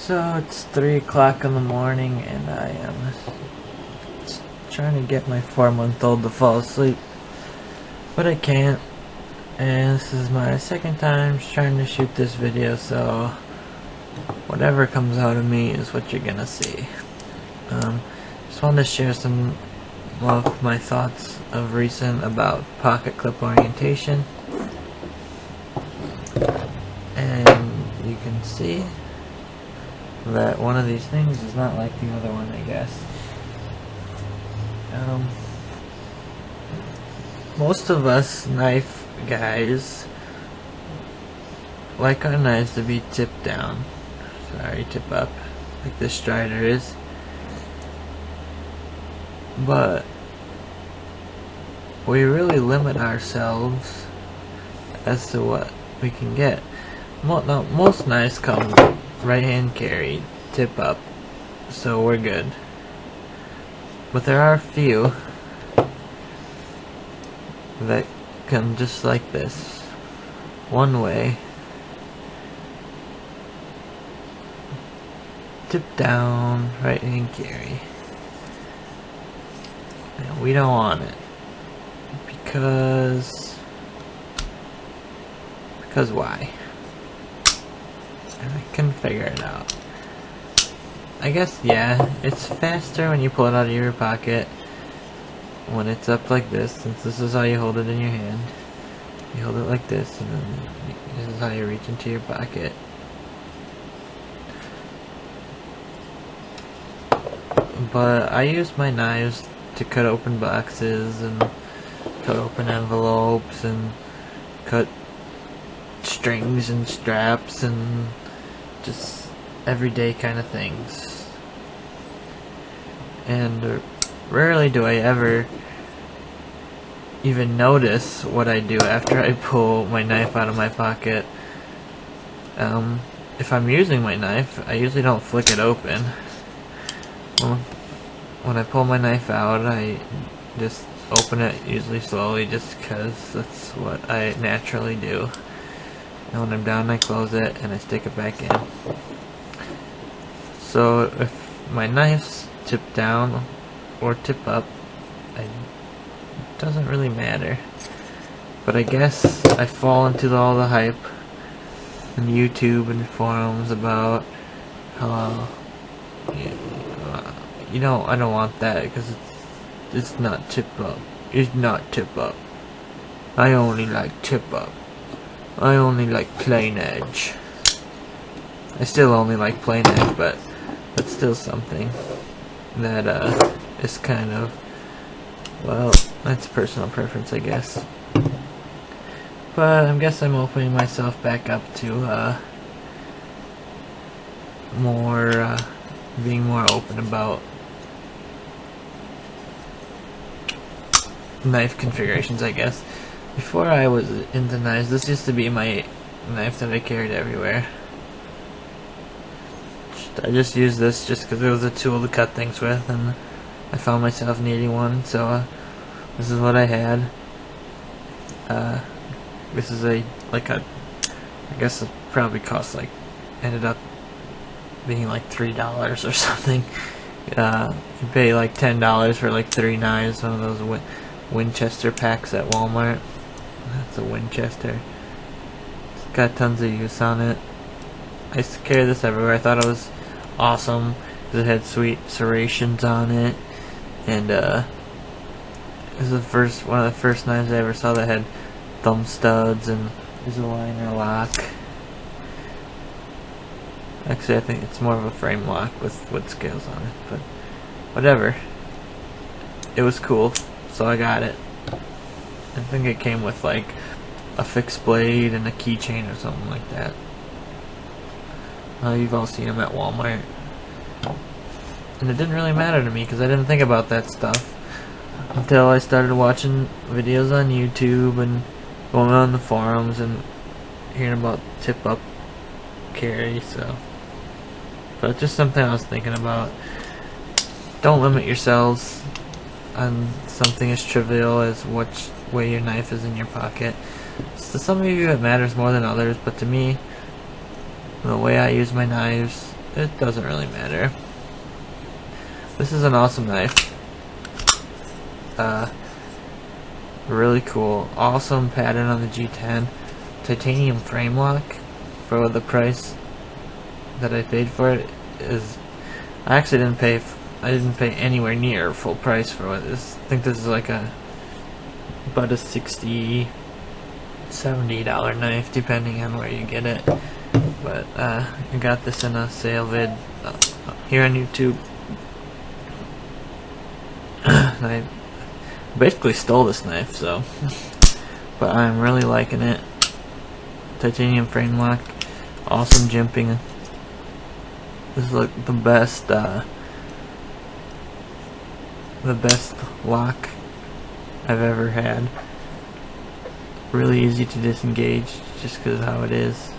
So it's 3 o'clock in the morning and I am trying to get my 4-month-old to fall asleep, but I can't, and this is my second time trying to shoot this video, so whatever comes out of me is what you're gonna see. Just wanted to share some of my thoughts of recent about pocket clip orientation, and you can see that one of these things is not like the other one, I guess. Most of us knife guys like our knives to be tipped down. Sorry, tip up, like this Strider is. But we really limit ourselves as to what we can get. Most knives come right hand carry, tip up, so we're good. But there are a few that come just like this, one way, tip down, right hand carry. And we don't want it because why? And I couldn't figure it out. I guess, yeah, it's faster when you pull it out of your pocket when it's up like this, since this is how you hold it in your hand. You hold it like this, and then this is how you reach into your pocket. But I use my knives to cut open boxes and cut open envelopes and cut strings and straps and just everyday kind of things. And rarely do I ever even notice what I do after I pull my knife out of my pocket. If I'm using my knife, I usually don't flick it open. When I pull my knife out, I just open it, usually slowly, just because that's what I naturally do. And when I'm done, I close it and I stick it back in. So if my knife's tip down or tip up, it doesn't really matter. But I guess I fall into all the hype on YouTube and forums about how I don't want that because it's not tip up. It's not tip up. I only like tip up. I only like plain edge. I still only like plain edge, but that's still something that is kind of, well, that's personal preference, I guess. But I guess I'm opening myself back up to being more open about knife configurations, I guess. Before I was into knives, this used to be my knife that I carried everywhere. I just used this just because it was a tool to cut things with, and I found myself needing one, so this is what I had. This is I guess it probably cost ended up being like $3 or something. You pay like $10 for like 3 knives, one of those Winchester packs at Walmart. That's a Winchester. It's got tons of use on it. I used to carry this everywhere. I thought it was awesome because it had sweet serrations on it, and it was one of the first knives I ever saw that had thumb studs and there's a liner lock. Actually, I think it's more of a frame lock with wood scales on it, but whatever. It was cool, so I got it. I think it came with like a fixed blade and a keychain or something like that. You've all seen them at Walmart. And it didn't really matter to me because I didn't think about that stuff until I started watching videos on YouTube and going on the forums and hearing about tip up carry, so. But it's just something I was thinking about. Don't limit yourselves on something as trivial as which way your knife is in your pocket. To some of you it matters more than others, but to me, the way I use my knives it doesn't really matter. This is an awesome knife. Really cool. Awesome pattern on the G10. Titanium frame lock for the price that I paid for it is. I actually didn't pay. I didn't pay anywhere near full price for this. I think this is like about a $60, $70 knife, depending on where you get it. But I got this in a sale vid here on YouTube. And I basically stole this knife, so. But I'm really liking it. Titanium frame lock, awesome jimping. This is like the best lock I've ever had. Really easy to disengage just because of how it is.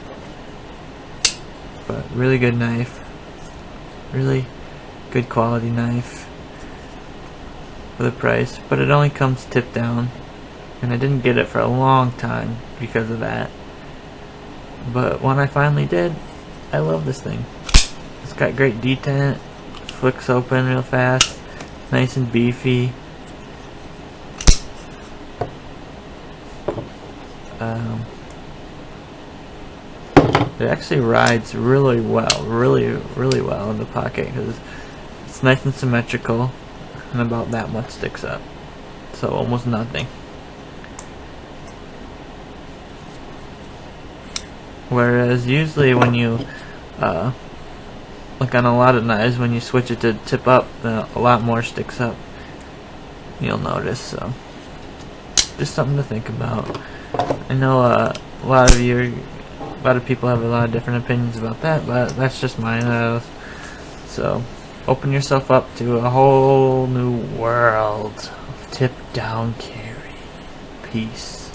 But really good knife. Really good quality knife for the price. But it only comes tip down. And I didn't get it for a long time because of that. But when I finally did, I love this thing. It's got great detent. Flicks open real fast. Nice and beefy. It actually rides really well, really well in the pocket because it's nice and symmetrical, and about that much sticks up, so almost nothing. Whereas usually when you like on a lot of knives, when you switch it to tip up, a lot more sticks up, you'll notice. So just something to think about. I know a lot of people have a lot of different opinions about that, but that's just mine. So open yourself up to a whole new world of tip down carry. Peace.